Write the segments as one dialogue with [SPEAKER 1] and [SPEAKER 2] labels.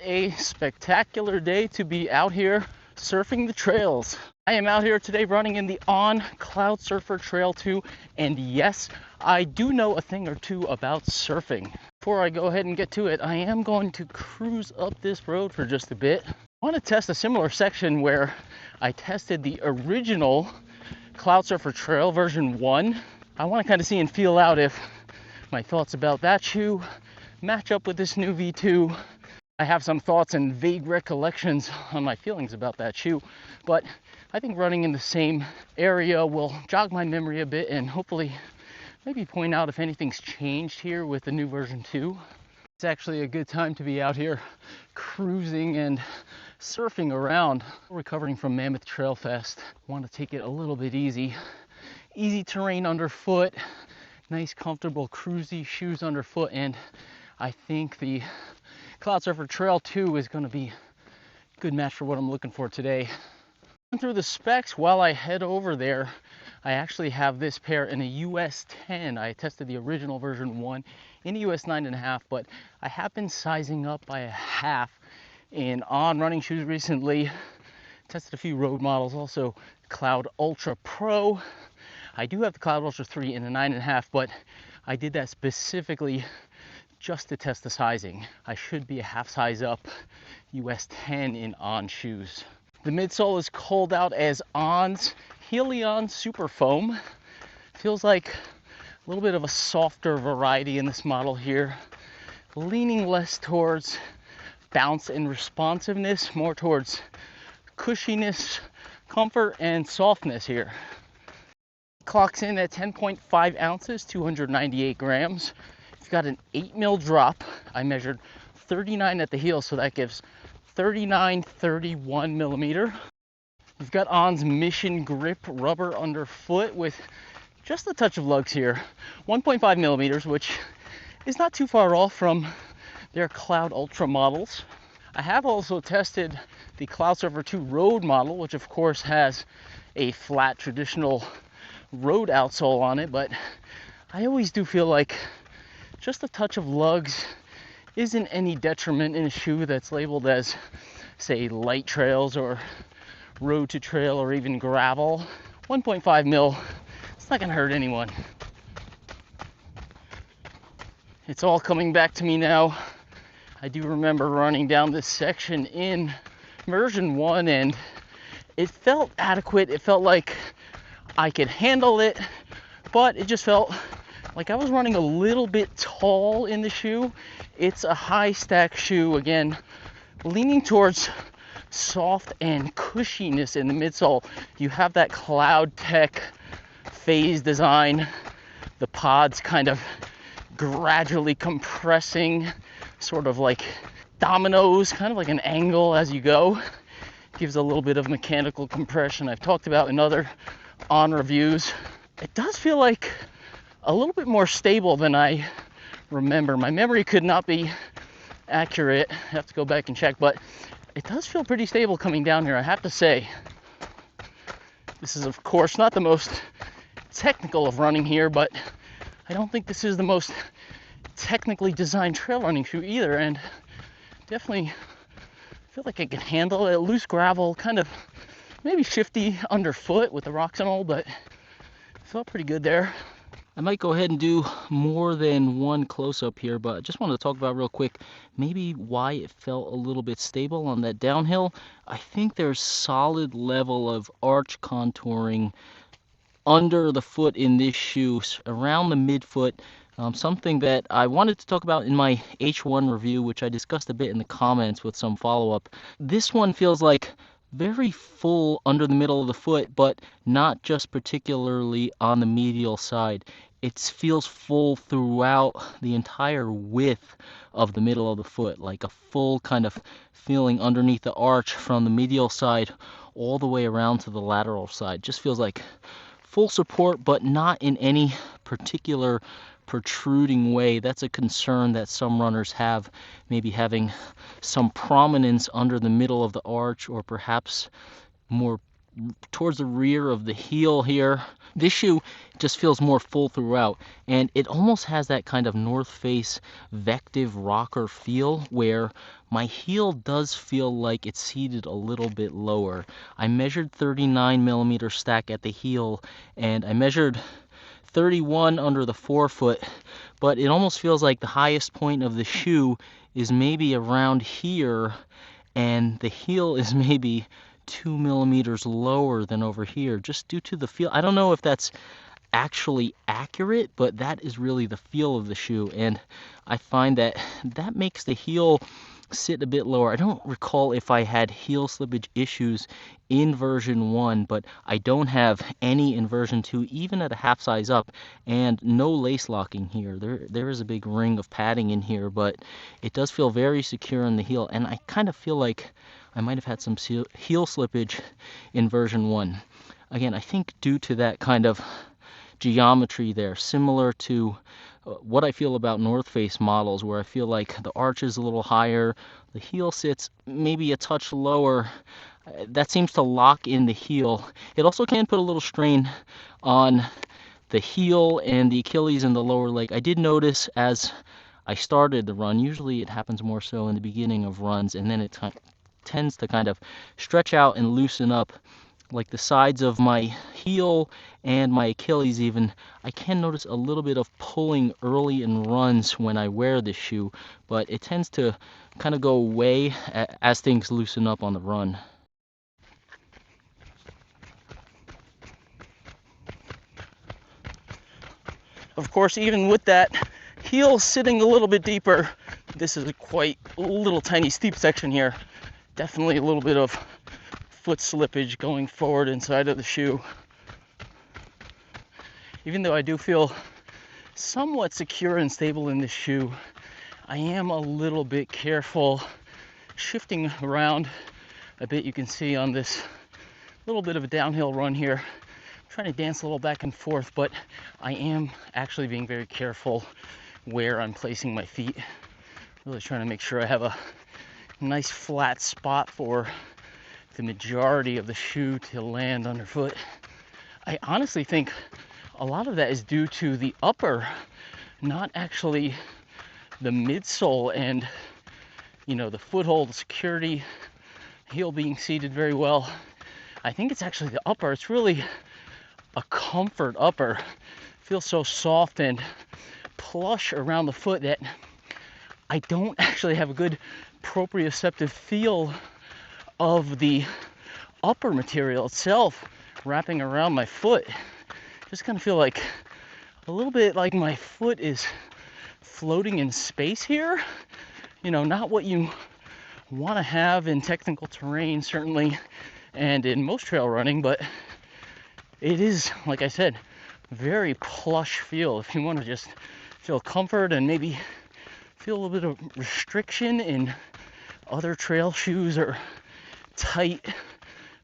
[SPEAKER 1] a spectacular day to be out here surfing the trails. I am out here today running in the On Cloudsurfer Trail 2, and yes, I do know a thing or two about surfing. Before I go ahead and get to it, I am going to cruise up this road for just a bit. I want to test a similar section where I tested the original Cloudsurfer Trail version 1. I want to kind of see and feel out if my thoughts about that shoe match up with this new V2. I have some thoughts and vague recollections on my feelings about that shoe, but I think running in the same area will jog my memory a bit and hopefully maybe point out if anything's changed here with the new version 2. It's actually a good time to be out here cruising and surfing around. Recovering from Mammoth Trailfest, want to take it a little bit easy. Easy terrain underfoot, nice comfortable cruisy shoes underfoot, and I think the Cloudsurfer Trail 2 is going to be a good match for what I'm looking for today. Through the specs while I head over there, I actually have this pair in a US 10. I tested the original version 1 in a US 9.5, but I have been sizing up by a half in On running shoes recently. Tested a few road models, also Cloud Ultra Pro. I do have the Cloud Ultra 3 in a 9.5, but I did that specifically just to test the sizing. I should be a half size up US 10 in On shoes. The midsole is called out as On's Helion Super Foam. Feels like a little bit of a softer variety in this model here, leaning less towards bounce and responsiveness, more towards cushiness, comfort, and softness here. Clocks in at 10.5 ounces, 298 grams. It's got an 8 mil drop. I measured 39 at the heel, so that gives 39.31 millimeter. You've got On's Mission Grip rubber underfoot with just a touch of lugs here. 1.5 millimeters, which is not too far off from their Cloud Ultra models. I have also tested the Cloudsurfer 2 Road model, which of course has a flat traditional road outsole on it, but I always do feel like just a touch of lugs isn't any detriment in a shoe that's labeled as, say, light trails or road to trail or even gravel. 1.5 mil, it's not gonna hurt anyone. It's all coming back to me now. I do remember running down this section in version 1 and it felt adequate. It felt like I could handle it, but it just felt like I was running a little bit tall in the shoe. It's a high stack shoe, again, leaning towards soft and cushiness in the midsole. You have that Cloud Tech phase design, the pods kind of gradually compressing, sort of like dominoes, kind of like an angle as you go. Gives a little bit of mechanical compression I've talked about in other On reviews. It does feel like a little bit more stable than I remember. My memory could not be accurate. I have to go back and check, but it does feel pretty stable coming down here, I have to say. This is, of course, not the most technical of running here, but I don't think this is the most technically designed trail running shoe either, and definitely feel like I can handle it. Loose gravel, kind of maybe shifty underfoot with the rocks and all, but felt pretty good there. I might go ahead and do more than one close-up here, but I just wanted to talk about real quick maybe why it felt a little bit stable on that downhill. I think there's solid level of arch contouring under the foot in this shoe, around the midfoot. Something that I wanted to talk about in my H1 review, which I discussed a bit in the comments with some follow-up. This one feels like very full under the middle of the foot, but not just particularly on the medial side. It feels full throughout the entire width of the middle of the foot, like a full kind of feeling underneath the arch from the medial side all the way around to the lateral side. Just feels like full support, but not in any particular protruding way. That's a concern that some runners have, maybe having some prominence under the middle of the arch, or perhaps more towards the rear of the heel here. This shoe just feels more full throughout, and it almost has that kind of North Face Vective rocker feel where my heel does feel like it's seated a little bit lower. I measured 39mm stack at the heel, and I measured 31 under the forefoot, but it almost feels like the highest point of the shoe is maybe around here, and the heel is maybe 2mm lower than over here, just due to the feel. I don't know if that's actually accurate, but that is really the feel of the shoe, and I find that that makes the heel sit a bit lower. I don't recall if I had heel slippage issues in version 1, but I don't have any in version 2, even at a half size up, and no lace locking here. There is a big ring of padding in here, but it does feel very secure in the heel, and I kind of feel like I might have had some heel slippage in version 1. Again, I think due to that kind of geometry there, similar to what I feel about North Face models, where I feel like the arch is a little higher, the heel sits maybe a touch lower. That seems to lock in the heel. It also can put a little strain on the heel and the Achilles and the lower leg. I did notice as I started the run, usually it happens more so in the beginning of runs, and then it tends to kind of stretch out and loosen up, like the sides of my heel and my Achilles even. I can notice a little bit of pulling early in runs when I wear this shoe, but it tends to kind of go away as things loosen up on the run. Of course, even with that heel sitting a little bit deeper, this is quite a little tiny steep section here. Definitely a little bit of foot slippage going forward inside of the shoe. Even though I do feel somewhat secure and stable in this shoe, I am a little bit careful shifting around a bit. You can see on this little bit of a downhill run here, I'm trying to dance a little back and forth, but I am actually being very careful where I'm placing my feet. Really trying to make sure I have a nice flat spot for the majority of the shoe to land underfoot. I honestly think a lot of that is due to the upper, not actually the midsole and, the foothold security, heel being seated very well. I think it's actually the upper. It's really a comfort upper. It feels so soft and plush around the foot that I don't actually have a good proprioceptive feel of the upper material itself wrapping around my foot. Just kind of feel like a little bit like my foot is floating in space here. Not what you want to have in technical terrain, certainly, and in most trail running, but it is, like I said, very plush feel. If you want to just feel comfort and maybe feel a little bit of restriction in other trail shoes or tight,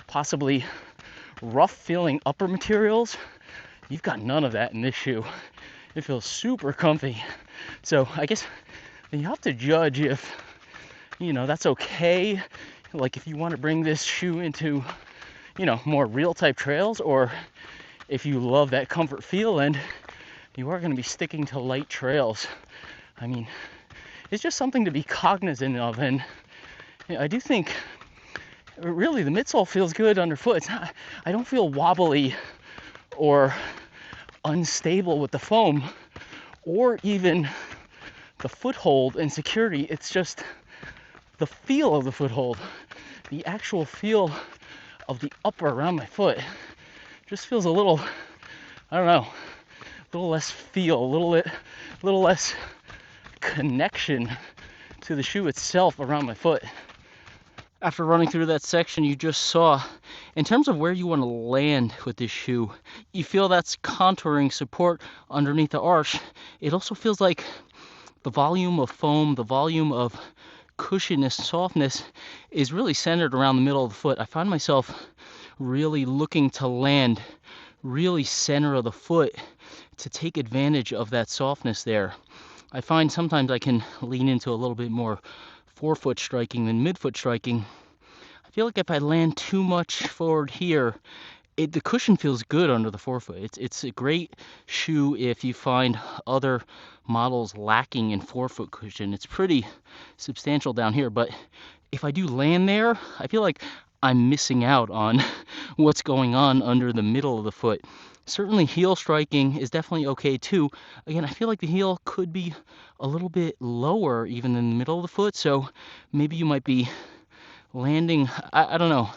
[SPEAKER 1] possibly rough feeling upper materials, you've got none of that in this shoe. It feels super comfy. So I guess you have to judge if, that's okay. Like if you want to bring this shoe into, more real type trails, or if you love that comfort feel and you are going to be sticking to light trails. I mean, it's just something to be cognizant of. And I do think really the midsole feels good underfoot. It's not, I don't feel wobbly or unstable with the foam or even the foothold and security. It's just the feel of the foothold, the actual feel of the upper around my foot just feels a little, I don't know, a little less feel, a little less connection to the shoe itself around my foot. After running through that section you just saw, in terms of where you want to land with this shoe, you feel that's contouring support underneath the arch. It also feels like the volume of foam, the volume of cushioness, softness is really centered around the middle of the foot. I find myself really looking to land really center of the foot to take advantage of that softness there. I find sometimes I can lean into a little bit more forefoot striking than midfoot striking. I feel like if I land too much forward here, the cushion feels good under the forefoot. It's a great shoe if you find other models lacking in forefoot cushion. It's pretty substantial down here, but if I do land there, I feel like I'm missing out on what's going on under the middle of the foot. Certainly heel striking is definitely okay too. Again, I feel like the heel could be a little bit lower even than the middle of the foot, so maybe you might be landing, I don't know,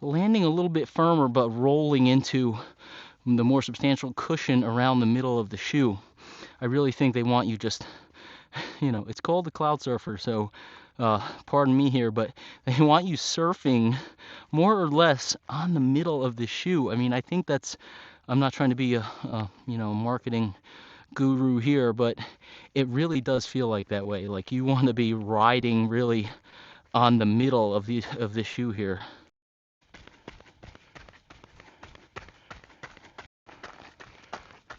[SPEAKER 1] landing a little bit firmer but rolling into the more substantial cushion around the middle of the shoe. I really think they want you just, it's called the Cloudsurfer, so pardon me here, but they want you surfing more or less on the middle of the shoe. I mean, I think that's, I'm not trying to be a marketing guru here, but it really does feel like that way. Like you want to be riding really on the middle of the shoe here.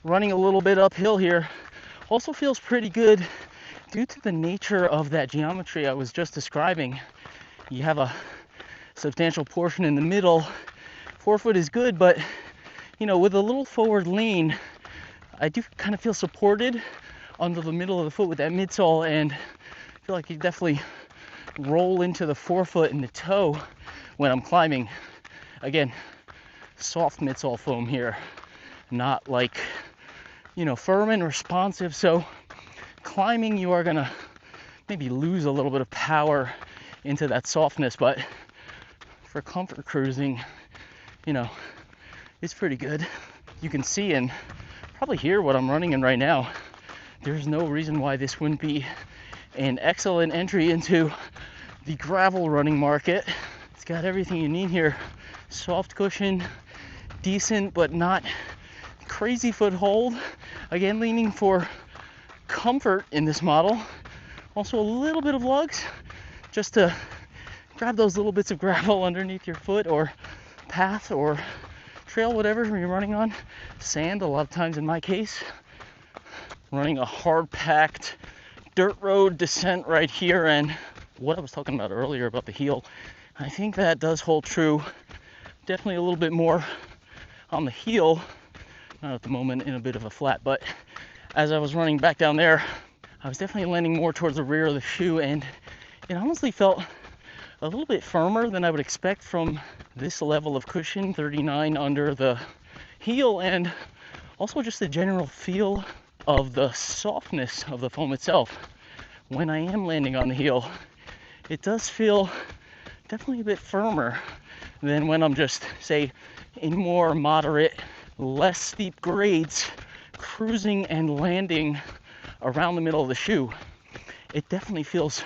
[SPEAKER 1] Running a little bit uphill here also feels pretty good due to the nature of that geometry I was just describing. You have a substantial portion in the middle. Forefoot is good, but with a little forward lean, I do kind of feel supported under the middle of the foot with that midsole, and I feel like you definitely roll into the forefoot and the toe when I'm climbing. Again, soft midsole foam here, not like firm and responsive. So climbing, you are gonna maybe lose a little bit of power into that softness, but for comfort cruising, it's pretty good. You can see and probably hear what I'm running in right now. There's no reason why this wouldn't be an excellent entry into the gravel running market. It's got everything you need here. Soft cushion, decent but not crazy foothold. Again, leaning for comfort in this model. Also a little bit of lugs just to grab those little bits of gravel underneath your foot or path or trail, whatever you're running on. Sand a lot of times in my case. Running a hard-packed dirt road descent right here, and what I was talking about earlier about the heel, I think that does hold true. Definitely a little bit more on the heel, not at the moment in a bit of a flat, but as I was running back down there, I was definitely landing more towards the rear of the shoe, and it honestly felt a little bit firmer than I would expect from this level of cushion, 39 under the heel, and also just the general feel of the softness of the foam itself. When I am landing on the heel, it does feel definitely a bit firmer than when I'm just, say, in more moderate, less steep grades, cruising and landing around the middle of the shoe. It definitely feels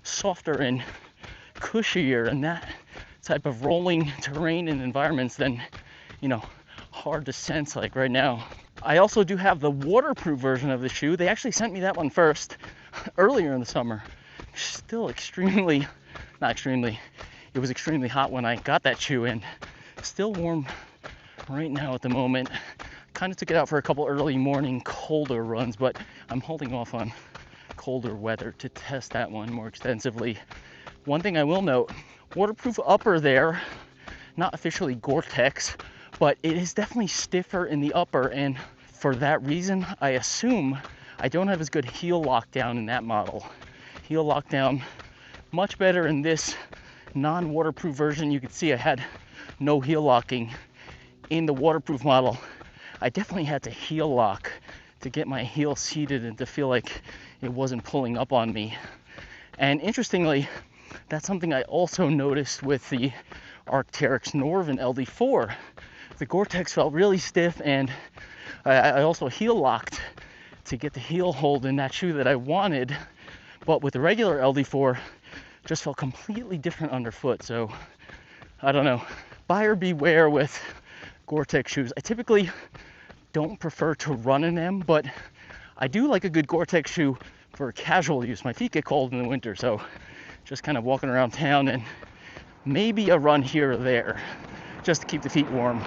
[SPEAKER 1] softer and cushier in that type of rolling terrain and environments than, hard descents like right now. I also do have the waterproof version of the shoe. They actually sent me that one first earlier in the summer. Still it was extremely hot when I got that shoe, and still warm right now at the moment. Kind of took it out for a couple early morning colder runs, but I'm holding off on colder weather to test that one more extensively. One thing I will note, waterproof upper there, not officially Gore-Tex, but it is definitely stiffer in the upper, and for that reason, I assume I don't have as good heel lockdown in that model. Heel lockdown much better in this non-waterproof version. You can see I had no heel locking in the waterproof model. I definitely had to heel lock to get my heel seated and to feel like it wasn't pulling up on me. And interestingly, that's something I also noticed with the Arc'teryx Norvin LD4. The Gore-Tex felt really stiff, and I also heel locked to get the heel hold in that shoe that I wanted, but with the regular LD4, just felt completely different underfoot. So I don't know, buyer beware with Gore-Tex shoes. I typically don't prefer to run in them, but I do like a good Gore-Tex shoe for casual use. My feet get cold in the winter, so just kind of walking around town and maybe a run here or there just to keep the feet warm.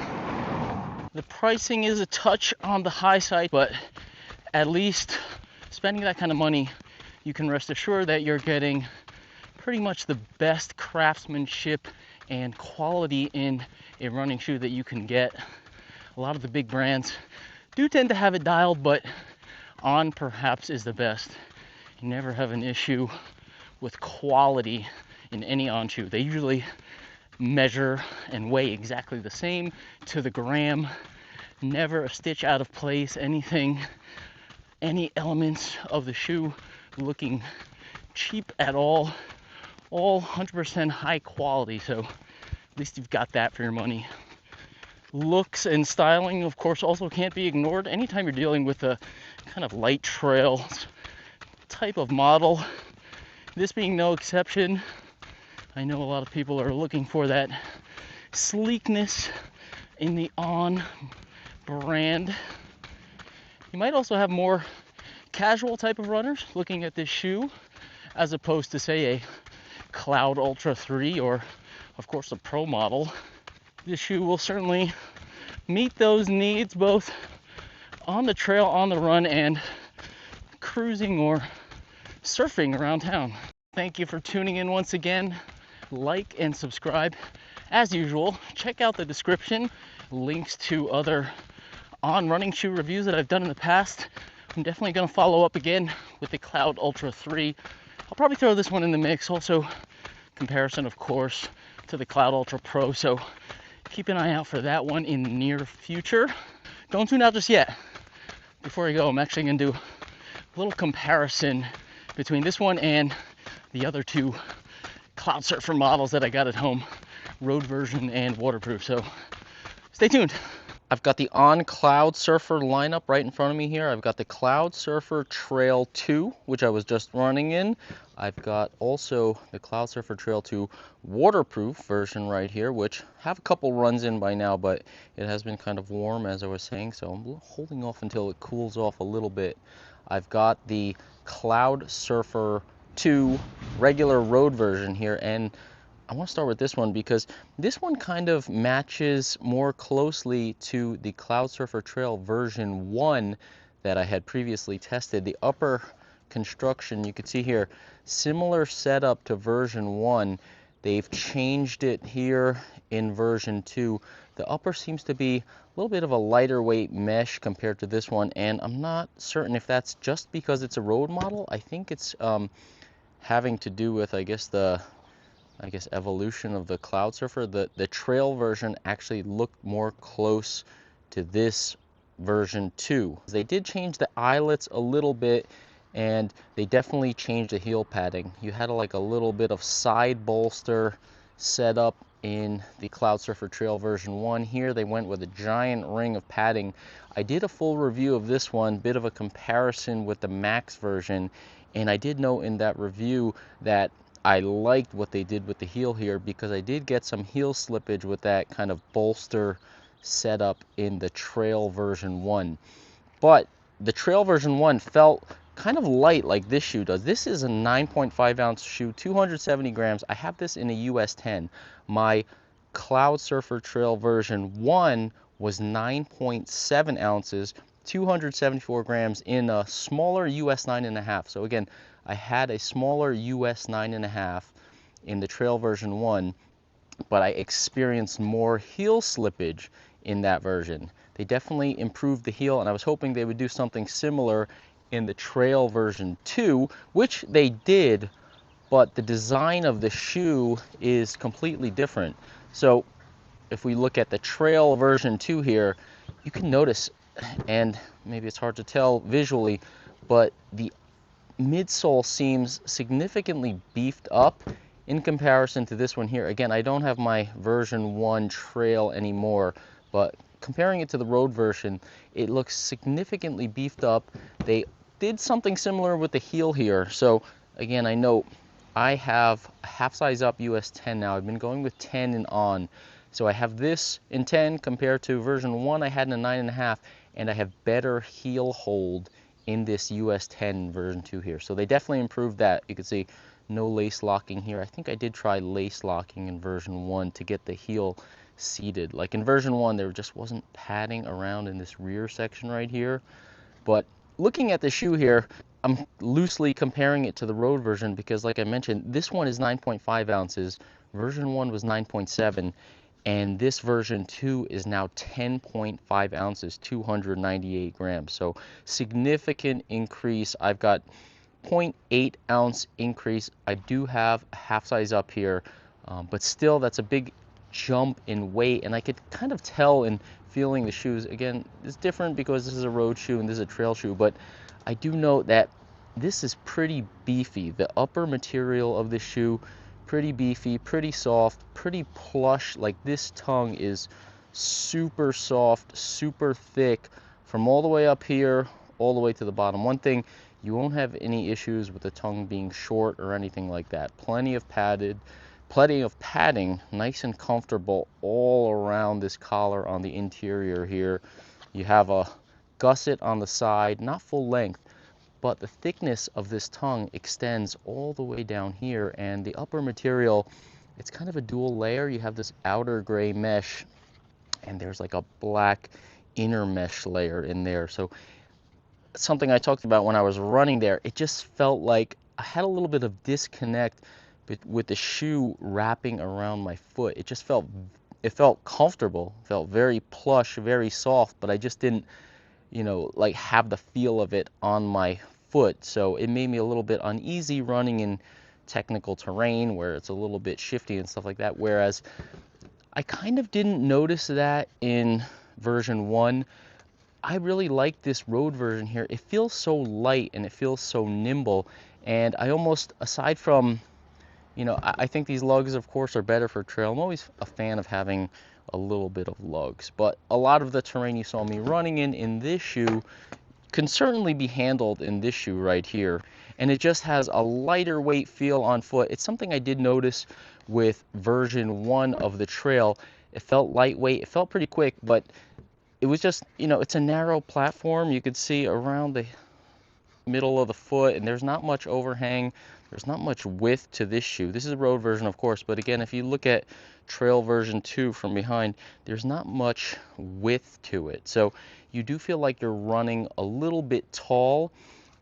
[SPEAKER 1] The pricing is a touch on the high side, but at least spending that kind of money, you can rest assured that you're getting pretty much the best craftsmanship and quality in a running shoe that you can get. A lot of the big brands do tend to have it dialed, but On perhaps is the best. You never have an issue with quality in any On shoe. They usually measure and weigh exactly the same to the gram. Never a stitch out of place, anything, any elements of the shoe looking cheap at all 100% high quality, so at least you've got that for your money. Looks and styling, of course, also can't be ignored anytime you're dealing with a kind of light trail type of model. This being no exception. I know a lot of people are looking for that sleekness in the On brand. You might also have more casual type of runners looking at this shoe as opposed to, say, a Cloud Ultra 3 or, of course, a Pro model. This shoe will certainly meet those needs both on the trail, on the run, and cruising or surfing around town. Thank you for tuning in once again. Like and subscribe. As usual, check out the description. Links to other On running shoe reviews that I've done in the past. I'm definitely going to follow up again with the Cloud Ultra 3. I'll probably throw this one in the mix. Also, comparison, of course, to the Cloud Ultra Pro. So keep an eye out for that one in the near future. Don't tune out just yet. Before I go, I'm actually going to do a little comparison between this one and the other two Cloudsurfer models that I got at home, road version and waterproof. So stay tuned. I've got the On Cloudsurfer lineup right in front of me here. I've got the Cloudsurfer Trail 2, which I was just running in. I've got also the Cloudsurfer Trail 2 waterproof version right here, which have a couple runs in by now, but it has been kind of warm, as I was saying, so I'm holding off until it cools off a little bit. I've got the Cloudsurfer 2 regular road version here, and I want to start with this one because this one kind of matches more closely to the Cloudsurfer Trail version 1 that I had previously tested. The upper construction, you can see here, similar setup to version 1. They've changed it here in version 2. The upper seems to be a little bit of a lighter weight mesh compared to this one, and I'm not certain if that's just because it's a road model. I think it's having to do with, I guess, evolution of the Cloudsurfer. The trail version actually looked more close to this version 2. They did change the eyelets a little bit, and they definitely changed the heel padding. You had like a little bit of side bolster set up in the Cloudsurfer Trail version 1. Here they went with a giant ring of padding. I did a full review of this one, bit of a comparison with the Max version, and I did note in that review that I liked what they did with the heel here because I did get some heel slippage with that kind of bolster setup in the Trail version 1. But the Trail version 1 felt kind of light like this shoe does. This is a 9.5 ounce shoe, 270 grams. I have this in a US 10. My Cloudsurfer Trail version 1 was 9.7 ounces, 274 grams in a smaller US 9.5. So again, I had a smaller US 9.5 in the Trail version 1, but I experienced more heel slippage in that version. They definitely improved the heel, and I was hoping they would do something similar in the Trail version 2, which they did, but the design of the shoe is completely different. So if we look at the Trail version 2 here, you can notice, and maybe it's hard to tell visually, but the midsole seems significantly beefed up in comparison to this one here. Again, I don't have my version 1 Trail anymore, but comparing it to the road version, it looks significantly beefed up. They did something similar with the heel here. So again, I know I have a half size up US 10 now. I've been going with 10 and On. So I have this in 10 compared to version 1 I had in a 9.5, and I have better heel hold in this US 10 version 2 here. So they definitely improved that. You can see no lace locking here. I think I did try lace locking in version 1 to get the heel seated. Like in version 1, there just wasn't padding around in this rear section right here. But looking at the shoe here, I'm loosely comparing it to the road version because, like I mentioned, this one is 9.5 ounces Version 1 was 9.7, and this version 2 is now 10.5 ounces, 298 grams. So significant increase. I've got 0.8 ounce increase. I do have a half size up here, but still that's a big jump in weight, and I could kind of tell in feeling the shoes. Again, it's different because this is a road shoe and this is a trail shoe, but I do note that this is pretty beefy. The upper material of this shoe, pretty beefy, pretty soft, pretty plush. Like, this tongue is super soft, super thick from all the way up here all the way to the bottom. One thing, you won't have any issues with the tongue being short or anything like that. Plenty of padding, nice and comfortable all around this collar on the interior here. You have a gusset on the side, not full length, but the thickness of this tongue extends all the way down here, and the upper material, it's kind of a dual layer. You have this outer gray mesh, and there's like a black inner mesh layer in there. So something I talked about when I was running there, it just felt like I had a little bit of disconnect with the shoe wrapping around my foot. It just felt comfortable, felt very plush, very soft, but I just didn't, like, have the feel of it on my foot. So it made me a little bit uneasy running in technical terrain where it's a little bit shifty and stuff like that. Whereas I kind of didn't notice that in version 1. I really like this road version here. It feels so light and it feels so nimble. And I almost, aside from, I think these lugs, of course, are better for trail. I'm always a fan of having a little bit of lugs. But a lot of the terrain you saw me running in this shoe can certainly be handled in this shoe right here. And it just has a lighter weight feel on foot. It's something I did notice with version 1 of the trail. It felt lightweight. It felt pretty quick, but it was just, it's a narrow platform. You could see around the middle of the foot, and there's not much overhang. There's not much width to this shoe. This is a road version, of course, but again, if you look at trail version 2 from behind, there's not much width to it. So you do feel like you're running a little bit tall,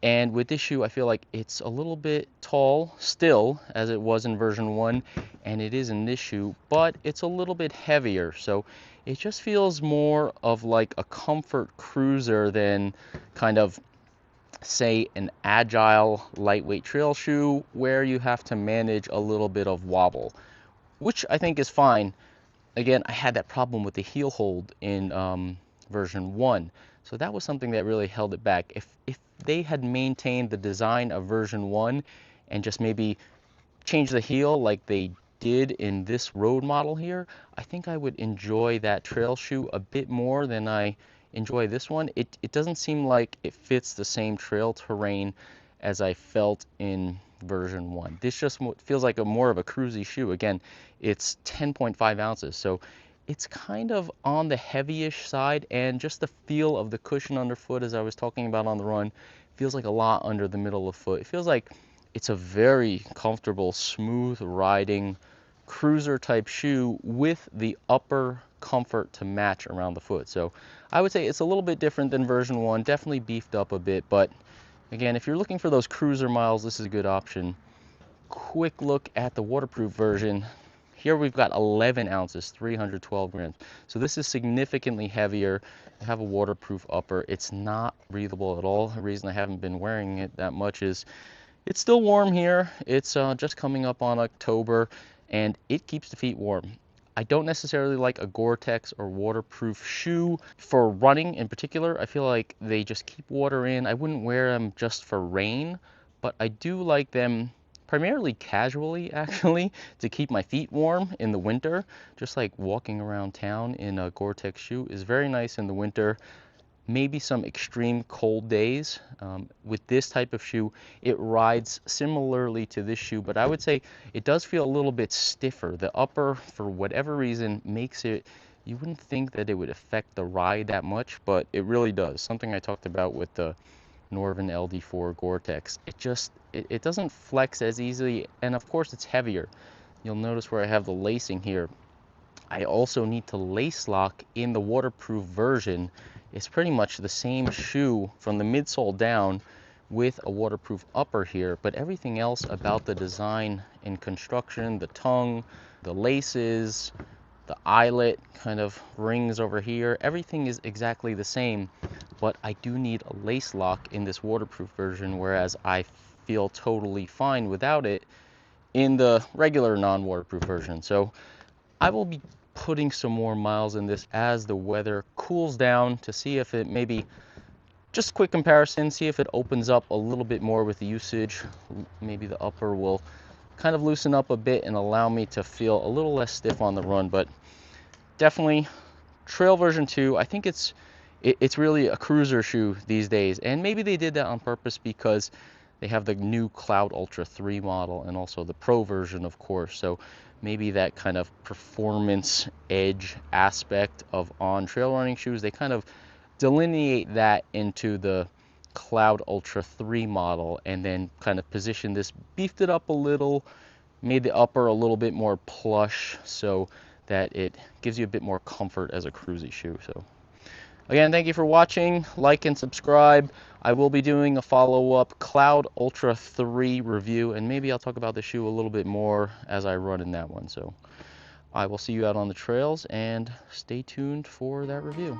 [SPEAKER 1] and with this shoe, I feel like it's a little bit tall still, as it was in version 1, and it is in this shoe, but it's a little bit heavier. So it just feels more of like a comfort cruiser than kind of, say, an agile lightweight trail shoe where you have to manage a little bit of wobble, which I think is fine. Again, I had that problem with the heel hold in version 1, so that was something that really held it back. If they had maintained the design of version 1 and just maybe changed the heel like they did in this road model here, I think I would enjoy that trail shoe a bit more than I enjoy this one. It doesn't seem like it fits the same trail terrain as I felt in version 1. This just feels like more of a cruisy shoe. Again, it's 10.5 ounces, so it's kind of on the heavyish side, and just the feel of the cushion underfoot, as I was talking about on the run, feels like a lot under the middle of the foot. It feels like it's a very comfortable, smooth riding cruiser type shoe with the upper comfort to match around the foot. So I would say it's a little bit different than version 1, definitely beefed up a bit, but again, if you're looking for those cruiser miles, this is a good option. Quick look at the waterproof version. Here we've got 11 ounces, 312 grams. So this is significantly heavier. I have a waterproof upper. It's not breathable at all. The reason I haven't been wearing it that much is it's still warm here. It's just coming up on October, and it keeps the feet warm. I don't necessarily like a Gore-Tex or waterproof shoe for running in particular. I feel like they just keep water in. I wouldn't wear them just for rain, but I do like them primarily casually, actually, to keep my feet warm in the winter. Just like walking around town in a Gore-Tex shoe is very nice in the winter. Maybe some extreme cold days. With this type of shoe, it rides similarly to this shoe, but I would say it does feel a little bit stiffer. The upper, for whatever reason, makes it, you wouldn't think that it would affect the ride that much, but it really does. Something I talked about with the Norvin LD4 Gore-Tex. It doesn't flex as easily, and of course it's heavier. You'll notice where I have the lacing here. I also need to lace lock in the waterproof version. It's pretty much the same shoe from the midsole down with a waterproof upper here, but everything else about the design and construction, the tongue, the laces, the eyelet kind of rings over here, everything is exactly the same, but I do need a lace lock in this waterproof version, whereas I feel totally fine without it in the regular non-waterproof version. So I will be putting some more miles in this as the weather cools down to see if it maybe, just quick comparison, see if it opens up a little bit more with the usage. Maybe the upper will kind of loosen up a bit and allow me to feel a little less stiff on the run. But definitely trail version 2, I think it's really a cruiser shoe these days, and maybe they did that on purpose because they have the new Cloud Ultra 3 model and also the Pro version, of course. So maybe that kind of performance edge aspect of on trail running shoes, they kind of delineate that into the Cloud Ultra 3 model, and then kind of position this, beefed it up a little, made the upper a little bit more plush so that it gives you a bit more comfort as a cruisy shoe. So again, thank you for watching. Like and subscribe. I will be doing a follow-up Cloud Ultra 3 review, and maybe I'll talk about the shoe a little bit more as I run in that one. So I will see you out on the trails, and stay tuned for that review.